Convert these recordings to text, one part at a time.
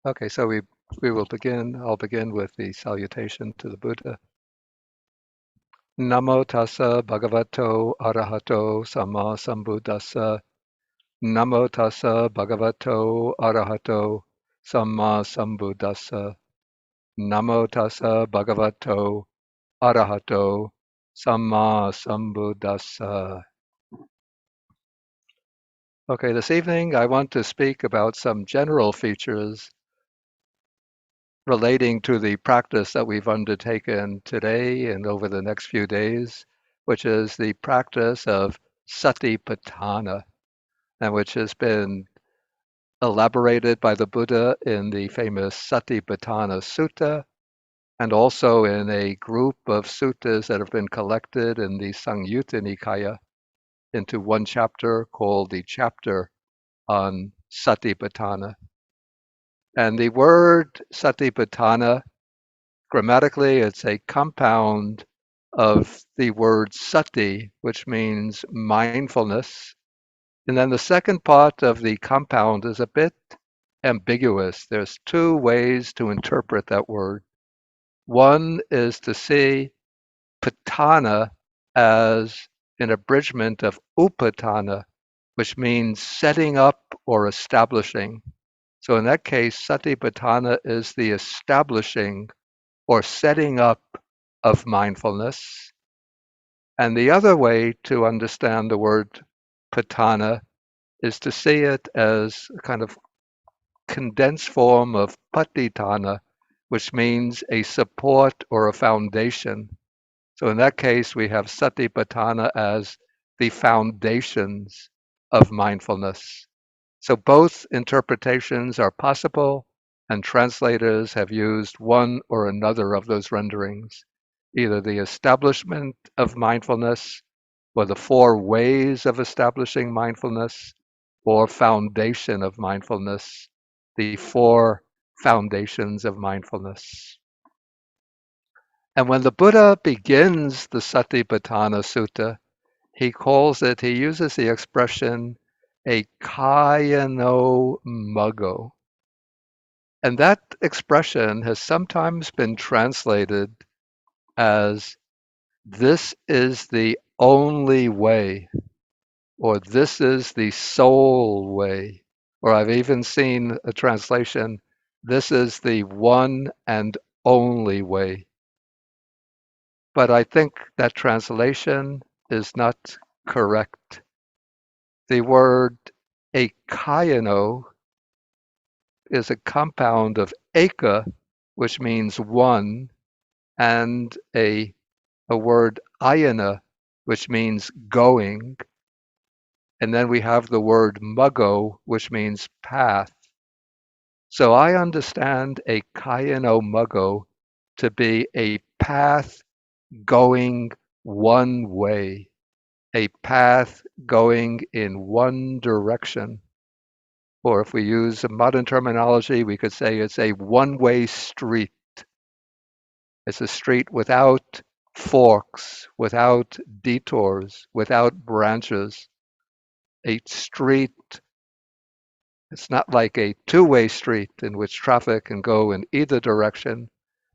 Okay, so we will begin. I'll begin with the salutation to the Buddha. Namo tassa bhagavato arahato samma sambuddhassa. Namo tassa bhagavato arahato samma sambuddhassa. Namo tassa bhagavato arahato samma sambuddhassa. Okay, this evening I want to speak about some general features relating to the practice that we've undertaken today and over the next few days, which is the practice of satipatthana, and which has been elaborated by the Buddha in the famous Satipatthana Sutta, and also in a group of suttas that have been collected in the Samyutta Nikaya into one chapter called the chapter on Satipatthana. And the word Satipatthana, grammatically, it's a compound of the word sati, which means mindfulness. And then the second part of the compound is a bit ambiguous. There's two ways to interpret that word. One is to see patana as an abridgment of upatana, which means setting up or establishing. So in that case, satipatthana is the establishing or setting up of mindfulness. And the other way to understand the word patana is to see it as a kind of condensed form of patitana, which means a support or a foundation. So in that case, we have satipatthana as the foundations of mindfulness. So both interpretations are possible, and translators have used one or another of those renderings, either the establishment of mindfulness, or the four ways of establishing mindfulness, or foundation of mindfulness, the four foundations of mindfulness. And when the Buddha begins the Satipatthana Sutta, he uses the expression a kaya no muggo. And that expression has sometimes been translated as this is the only way, or this is the sole way, or I've even seen a translation, this is the one and only way. But I think that translation is not correct. The word ekayano is a compound of eka, which means one, and a word ayana, which means going. And then we have the word muggo, which means path. So I understand a kayano muggo to be a path going one way, a path going in one direction. Or if we use modern terminology, we could say it's a one-way street. It's a street without forks, without detours, without branches. A street, it's not like a two-way street in which traffic can go in either direction,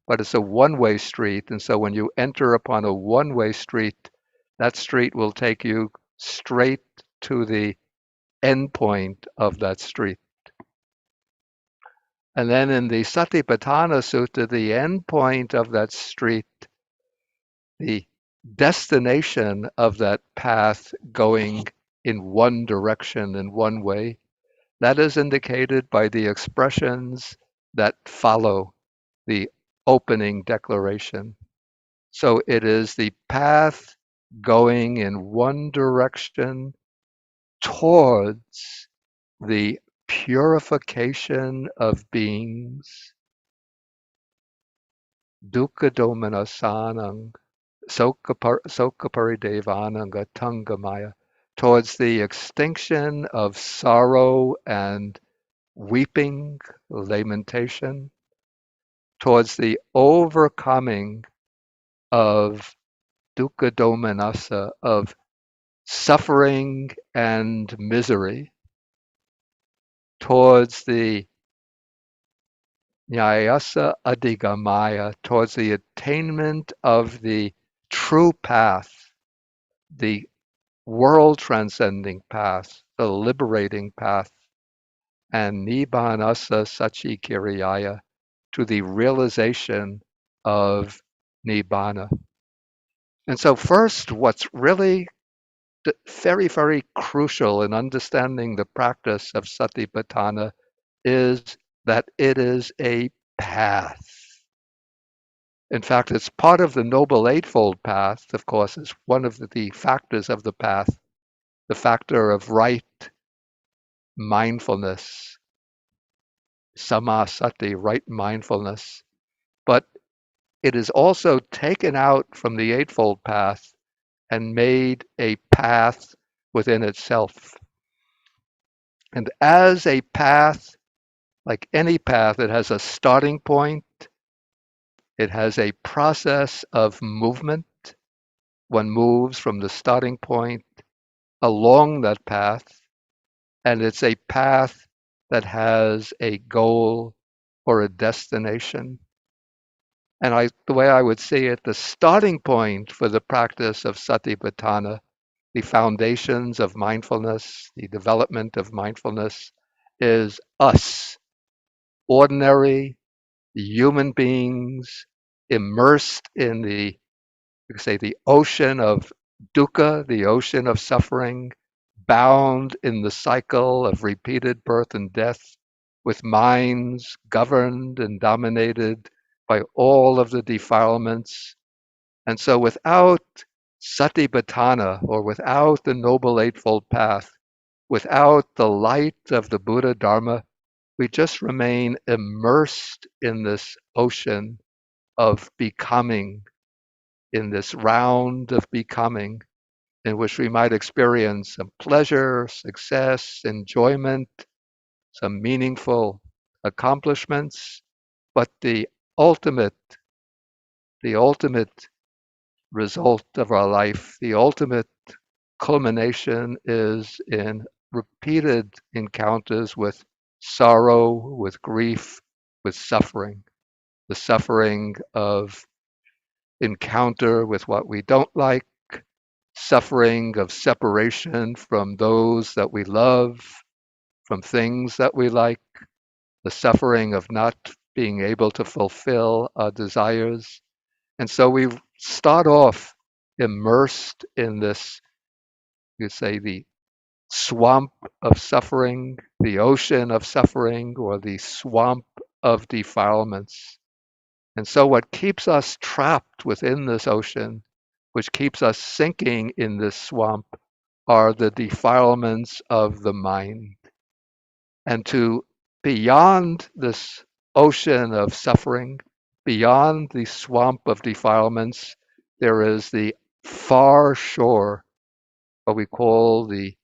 but it's a one-way street. And so when you enter upon a one-way street, that street will take you straight to the end point of that street. And then in the Satipatthana Sutta, the end point of that street, the destination of that path going in one direction, in one way, that is indicated by the expressions that follow the opening declaration. So it is the path going in one direction towards the purification of beings, dukkha domanasanang, sokaparidevananga tungamaya, towards the extinction of sorrow and weeping, lamentation, towards the overcoming of dukkha domanassa, of suffering and misery, towards the nyayasa adhigamaya, towards the attainment of the true path, the world transcending path, the liberating path, and nibbanasa sachikiriyaya, to the realization of nibbana. And so first, what's really very, very crucial in understanding the practice of satipatthana is that it is a path. In fact, it's part of the Noble Eightfold Path, of course, is one of the factors of the path, the factor of right mindfulness, samasati, right mindfulness. But it is also taken out from the Eightfold Path and made a path within itself. And as a path, like any path, it has a starting point, it has a process of movement. One moves from the starting point along that path, and it's a path that has a goal or a destination. And the way I would see it, the starting point for the practice of satipatthana, the foundations of mindfulness, the development of mindfulness, is us, ordinary human beings immersed in the, you could say, the ocean of dukkha, the ocean of suffering, bound in the cycle of repeated birth and death, with minds governed and dominated by all of the defilements. And so without satipatthana, or without the Noble Eightfold Path, without the light of the Buddha Dharma, we just remain immersed in this ocean of becoming, in this round of becoming, in which we might experience some pleasure, success, enjoyment, some meaningful accomplishments, but ultimate, the ultimate result of our life, the ultimate culmination is in repeated encounters with sorrow, with grief, with suffering. The suffering of encounter with what we don't like, suffering of separation from those that we love, from things that we like, the suffering of not being able to fulfill our desires. And so we start off immersed in this, you say, the swamp of suffering, the ocean of suffering, or the swamp of defilements. And so what keeps us trapped within this ocean, which keeps us sinking in this swamp, are the defilements of the mind. And to beyond this ocean of suffering, beyond the swamp of defilements, there is the far shore, what we call the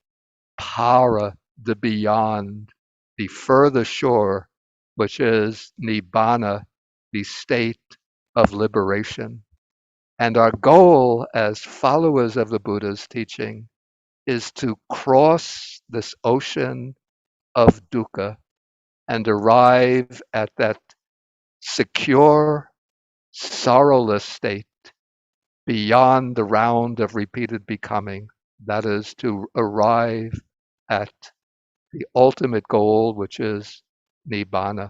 para, the beyond, the further shore, which is nibbana, the state of liberation. And our goal as followers of the Buddha's teaching is to cross this ocean of dukkha and arrive at that secure, sorrowless state beyond the round of repeated becoming. That is to arrive at the ultimate goal, which is nibbana.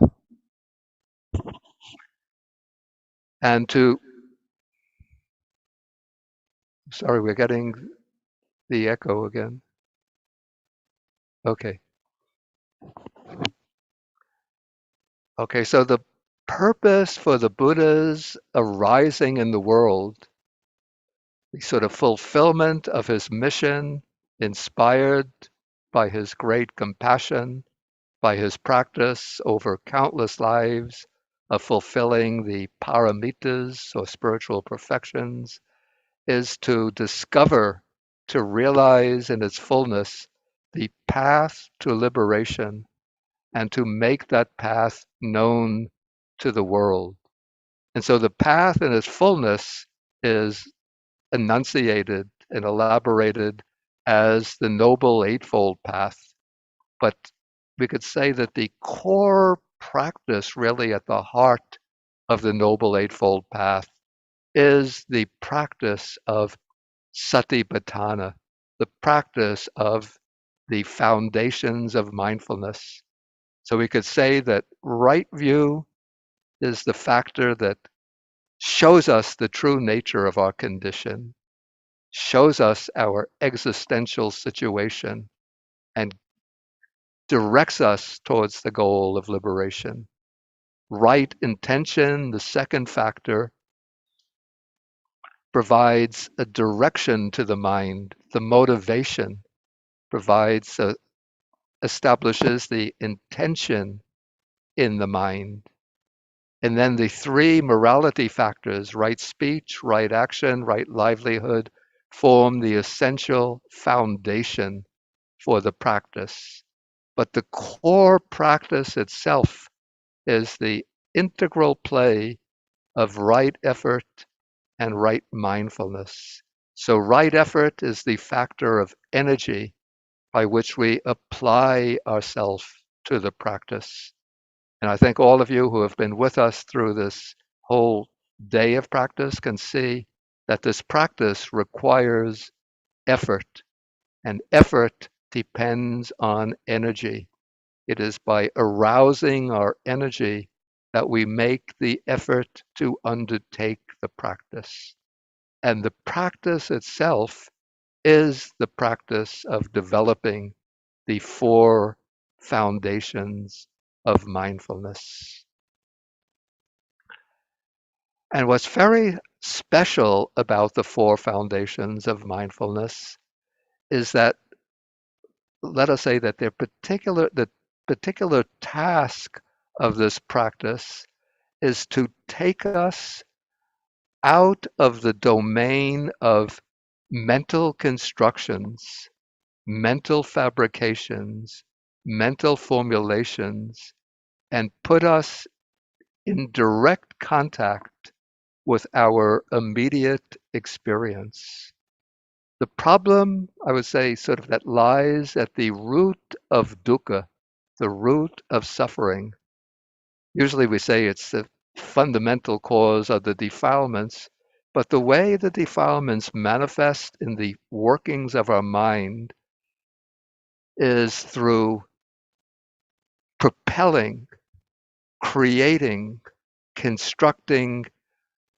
And sorry, we're getting the echo again. Okay. Okay, so the purpose for the Buddha's arising in the world, the sort of fulfillment of his mission, inspired by his great compassion, by his practice over countless lives of fulfilling the paramitas or spiritual perfections, is to discover, to realize in its fullness the path to liberation and to make that path known to the world. And so the path in its fullness is enunciated and elaborated as the Noble Eightfold Path. But we could say that the core practice really at the heart of the Noble Eightfold Path is the practice of satipatthana, the practice of the foundations of mindfulness. So we could say that right view is the factor that shows us the true nature of our condition, shows us our existential situation, and directs us towards the goal of liberation. Right intention, the second factor, provides a direction to the mind. The motivation provides, establishes the intention in the mind. And then the three morality factors, right speech, right action, right livelihood, form the essential foundation for the practice. But the core practice itself is the integral play of right effort and right mindfulness. So, right effort is the factor of energy by which we apply ourselves to the practice. And I think all of you who have been with us through this whole day of practice can see that this practice requires effort, and effort depends on energy. It is by arousing our energy that we make the effort to undertake the practice. And the practice itself is the practice of developing the four foundations of mindfulness. And what's very special about the four foundations of mindfulness is that, let us say that the particular task of this practice is to take us out of the domain of mental constructions, mental fabrications, mental formulations, and put us in direct contact with our immediate experience. The problem, I would say, sort of that lies at the root of dukkha, the root of suffering. Usually we say it's the fundamental cause of the defilements, but the way the defilements manifest in the workings of our mind is through propelling, creating, constructing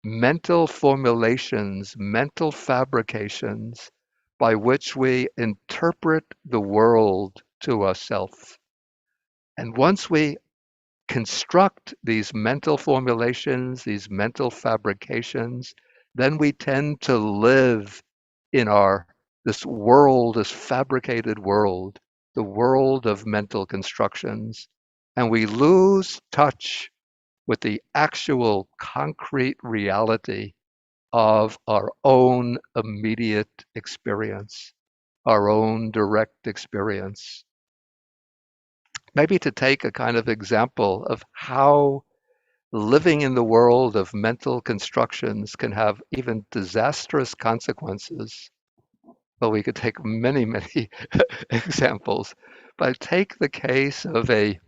mental formulations, mental fabrications by which we interpret the world to ourselves. And once we construct these mental formulations, these mental fabrications, then we tend to live in this world, this fabricated world, the world of mental constructions, and we lose touch with the actual concrete reality of our own immediate experience, our own direct experience. Maybe to take a kind of example of how living in the world of mental constructions can have even disastrous consequences. Well, we could take many, many examples, but take the case of a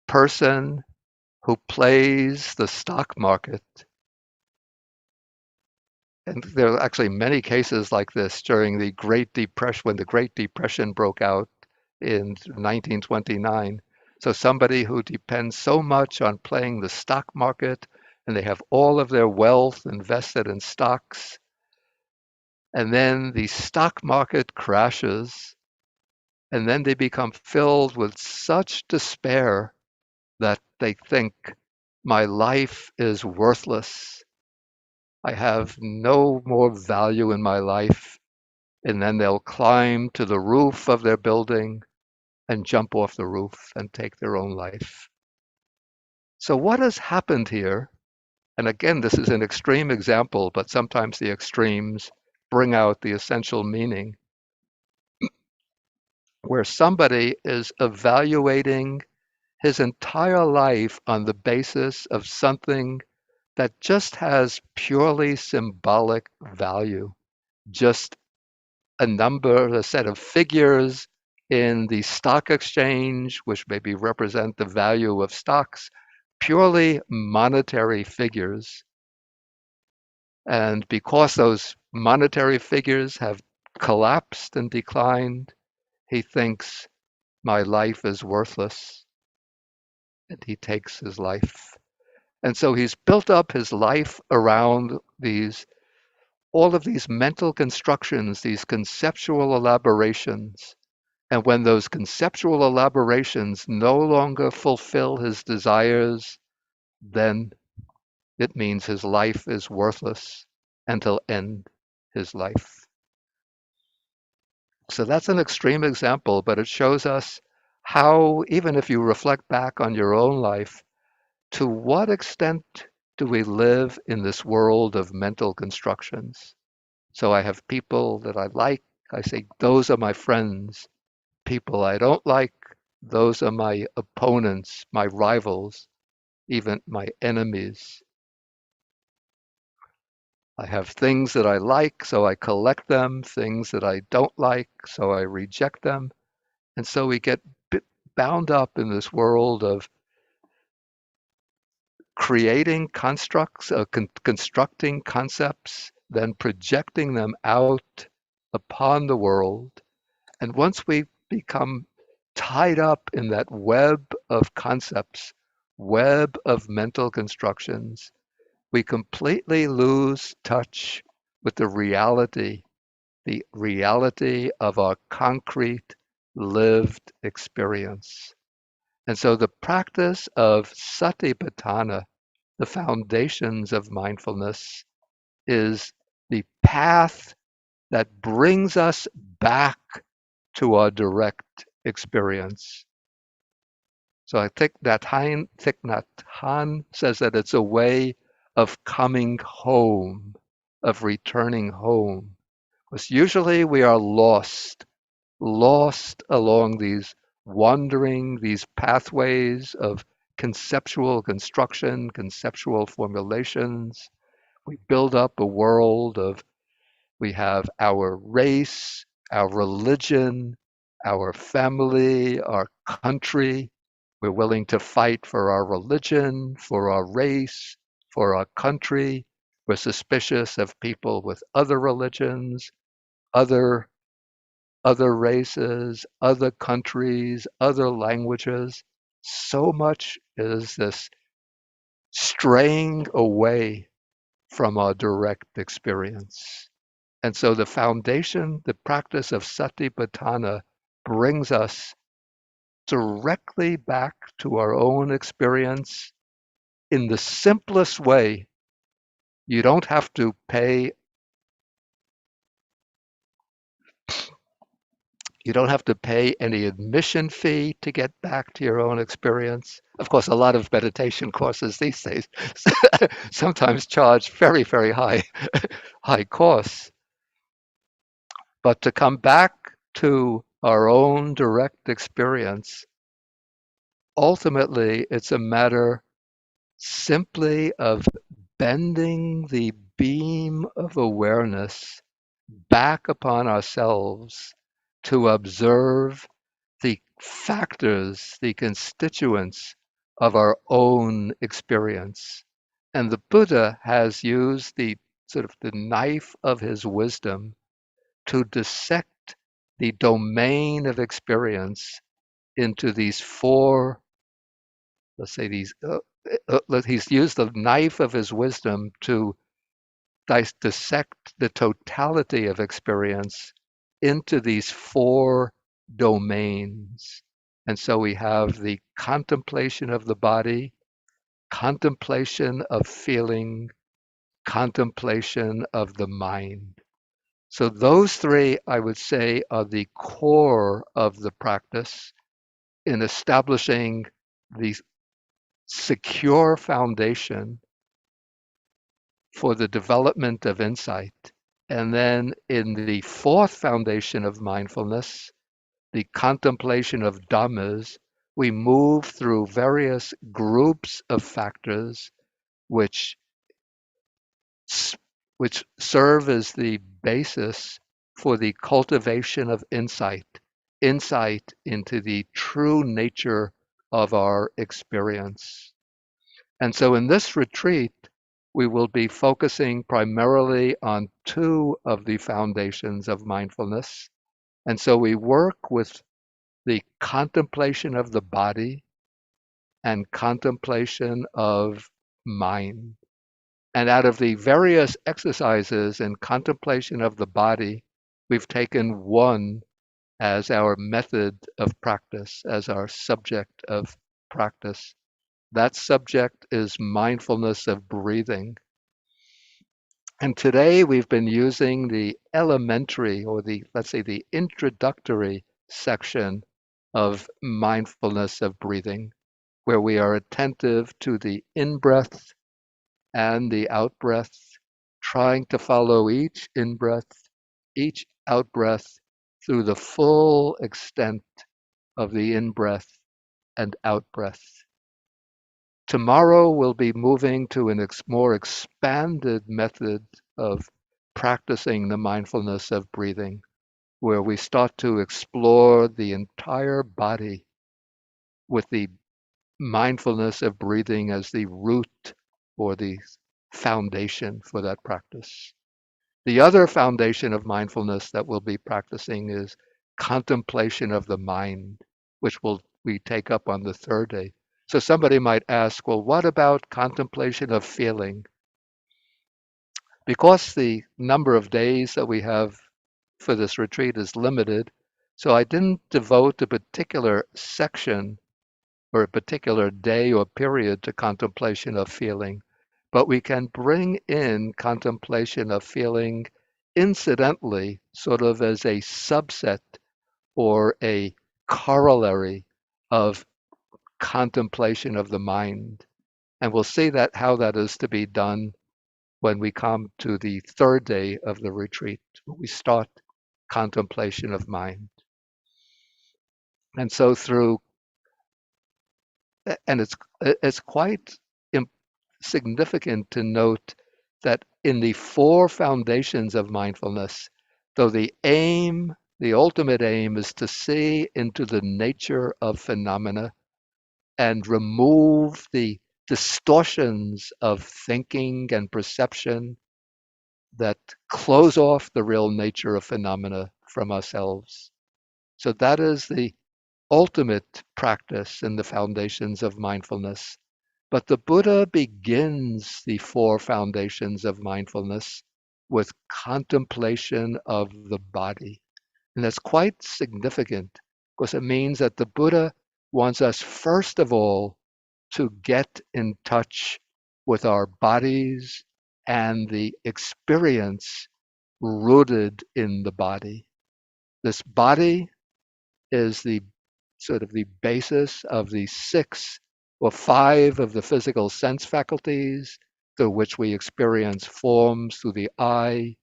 person who plays the stock market. And there are actually many cases like this during the Great Depression, when the Great Depression broke out in 1929. So somebody who depends so much on playing the stock market, and they have all of their wealth invested in stocks, and then the stock market crashes, and then they become filled with such despair that they think, my life is worthless. I have no more value in my life. And then they'll climb to the roof of their building and jump off the roof and take their own life. So, what has happened here? And again, this is an extreme example, but sometimes the extremes bring out the essential meaning, where somebody is evaluating his entire life on the basis of something that just has purely symbolic value, just a number, a set of figures in the stock exchange, which maybe represent the value of stocks, purely monetary figures. And because those monetary figures have collapsed and declined, he thinks my life is worthless and he takes his life. And so he's built up his life around all of these mental constructions, these conceptual elaborations. And when those conceptual elaborations no longer fulfill his desires, then it means his life is worthless and he'll end his life. So that's an extreme example, but it shows us how, even if you reflect back on your own life, to what extent do we live in this world of mental constructions? So I have people that I like, I say, those are my friends. People I don't like, those are my opponents, my rivals, even my enemies. I have things that I like, so I collect them, things that I don't like, so I reject them. And so we get bound up in this world of creating constructs, constructing concepts, then projecting them out upon the world. And once we become tied up in that web of concepts, web of mental constructions, we completely lose touch with the reality of our concrete lived experience. And so the practice of satipatthana, the foundations of mindfulness, is the path that brings us back to our direct experience. So I think that Thich Nhat Hanh says that it's a way of coming home, of returning home. Because usually we are lost along these pathways of conceptual construction, conceptual formulations. We build up a world of, we have our race, our religion, our family, our country. We're willing to fight for our religion, for our race, for our country. We're suspicious of people with other religions, other other races, other countries, other languages. So much is this straying away from our direct experience. And so the foundation, the practice of satipatthana brings us directly back to our own experience in the simplest way. You don't have to pay You don't have to pay any admission fee to get back to your own experience. Of course, a lot of meditation courses these days sometimes charge very, very high costs. But to come back to our own direct experience, ultimately, it's a matter simply of bending the beam of awareness back upon ourselves to observe the factors, the constituents of our own experience. And the Buddha has used the sort of the knife of his wisdom to dissect the domain of experience into these four, let's say he's used the knife of his wisdom to dissect the totality of experience into these four domains. And so we have the contemplation of the body, contemplation of feeling, contemplation of the mind. So those three, I would say, are the core of the practice in establishing the secure foundation for the development of insight. And then in the fourth foundation of mindfulness, the contemplation of dhammas, we move through various groups of factors which which serve as the basis for the cultivation of insight. insight into the true nature of our experience. And so in this retreat, we will be focusing primarily on two of the foundations of mindfulness. And so we work with the contemplation of the body and contemplation of mind. And out of the various exercises in contemplation of the body, we've taken one as our method of practice, as our subject of practice. That subject is mindfulness of breathing. And today we've been using the elementary or let's say, the introductory section of mindfulness of breathing, where we are attentive to the in breath and the out breath, trying to follow each in breath, each out breath through the full extent of the in breath and out breath. Tomorrow we'll be moving to an more expanded method of practicing the mindfulness of breathing, where we start to explore the entire body with the mindfulness of breathing as the root or the foundation for that practice. The other foundation of mindfulness that we'll be practicing is contemplation of the mind, which we take up on the third day. So somebody might ask, well, what about contemplation of feeling? Because the number of days that we have for this retreat is limited, so I didn't devote a particular section or a particular day or period to contemplation of feeling, but we can bring in contemplation of feeling incidentally, sort of as a subset or a corollary of contemplation of the mind. And we'll see that how that is to be done when we come to the third day of the retreat. We start contemplation of mind. And so through, and it's quite significant to note that in the four foundations of mindfulness, though the ultimate aim is to see into the nature of phenomena and remove the distortions of thinking and perception that close off the real nature of phenomena from ourselves. So that is the ultimate practice in the foundations of mindfulness. But the Buddha begins the four foundations of mindfulness with contemplation of the body. And that's quite significant because it means that the Buddha wants us, first of all, to get in touch with our bodies and the experience rooted in the body. This body is the sort of the basis of the six or five of the physical sense faculties through which we experience forms through the eye,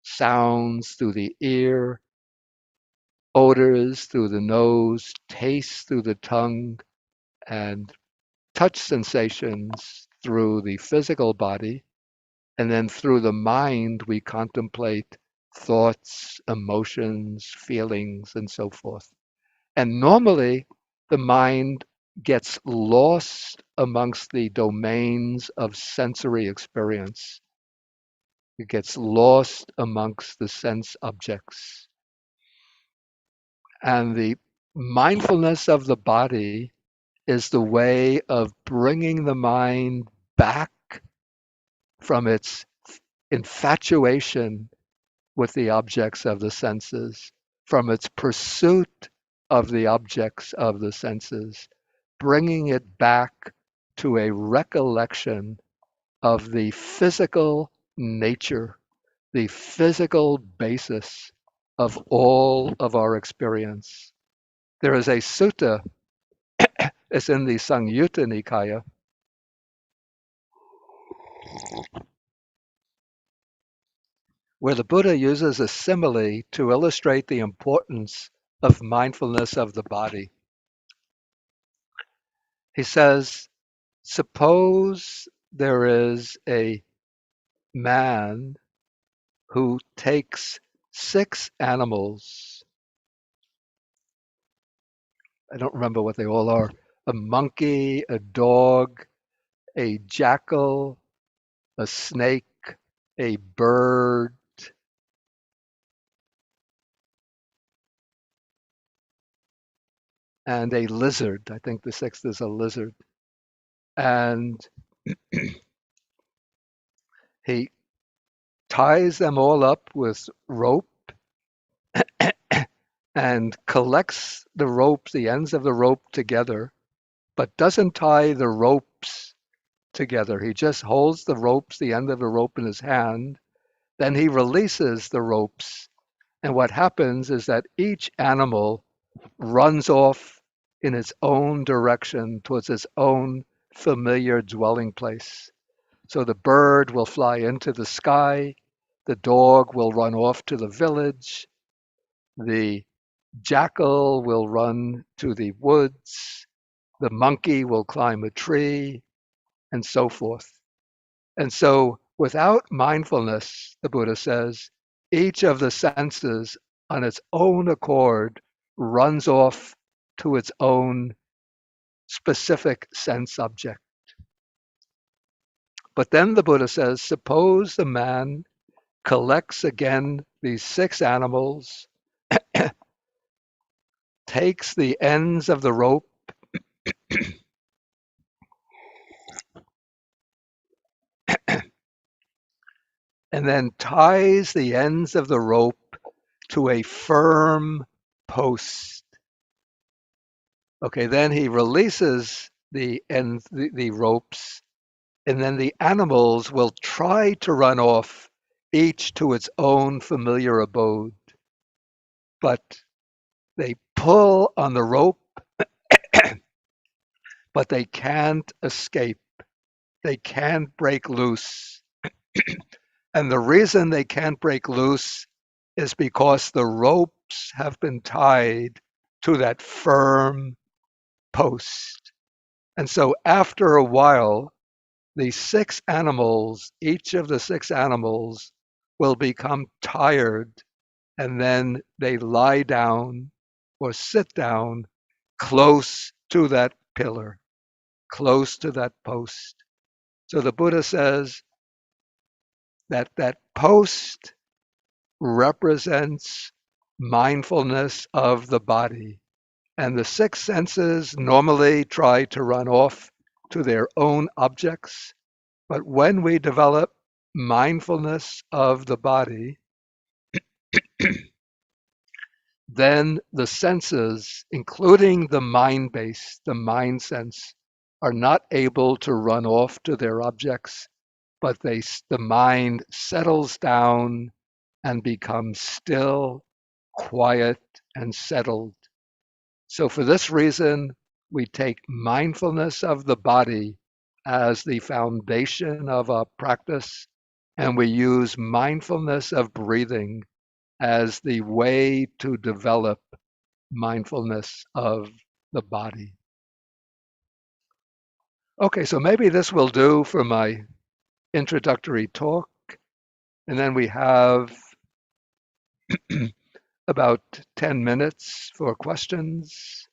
sounds through the ear, odors through the nose, taste through the tongue, and touch sensations through the physical body. And then through the mind, we contemplate thoughts, emotions, feelings, and so forth. And normally, the mind gets lost amongst the domains of sensory experience. It gets lost amongst the sense objects. And the mindfulness of the body is the way of bringing the mind back from its infatuation with the objects of the senses, from its pursuit of the objects of the senses, bringing it back to a recollection of the physical nature, the physical basis of all of our experience. There is a sutta, it's in the Samyutta Nikaya, where the Buddha uses a simile to illustrate the importance of mindfulness of the body. He says, suppose there is a man who takes six animals I don't remember what they all are, a monkey, a dog, a jackal, a snake, a bird, and a lizard. I think the sixth is a lizard. And he ties them all up with rope and collects the ropes, the ends of the rope together, but doesn't tie the ropes together. He just holds the ropes, the end of the rope in his hand. Then he releases the ropes. And what happens is that each animal runs off in its own direction towards its own familiar dwelling place. So the bird will fly into the sky, the dog will run off to the village, the jackal will run to the woods, the monkey will climb a tree, and so forth. And so, without mindfulness, the Buddha says, each of the senses on its own accord runs off to its own specific sense object. But then the Buddha says, suppose the man collects again these six animals, takes the ends of the rope, and then ties the ends of the rope to a firm post. Okay, then he releases the ropes, and then the animals will try to run off, each to its own familiar abode. But they pull on the rope, but they can't escape. They can't break loose. And the reason they can't break loose is because the ropes have been tied to that firm post. And so after a while, the six animals, each of the six animals will become tired, and then they lie down or sit down close to that pillar, close to that post. So the Buddha says that that post represents mindfulness of the body. And the six senses normally try to run off to their own objects. But when we develop mindfulness of the body, then the senses, including the mind base, the mind sense, are not able to run off to their objects, but the mind settles down and becomes still, quiet, and settled. So for this reason, we take mindfulness of the body as the foundation of our practice, and we use mindfulness of breathing as the way to develop mindfulness of the body. Okay, so maybe this will do for my introductory talk, and then we have about 10 minutes for questions.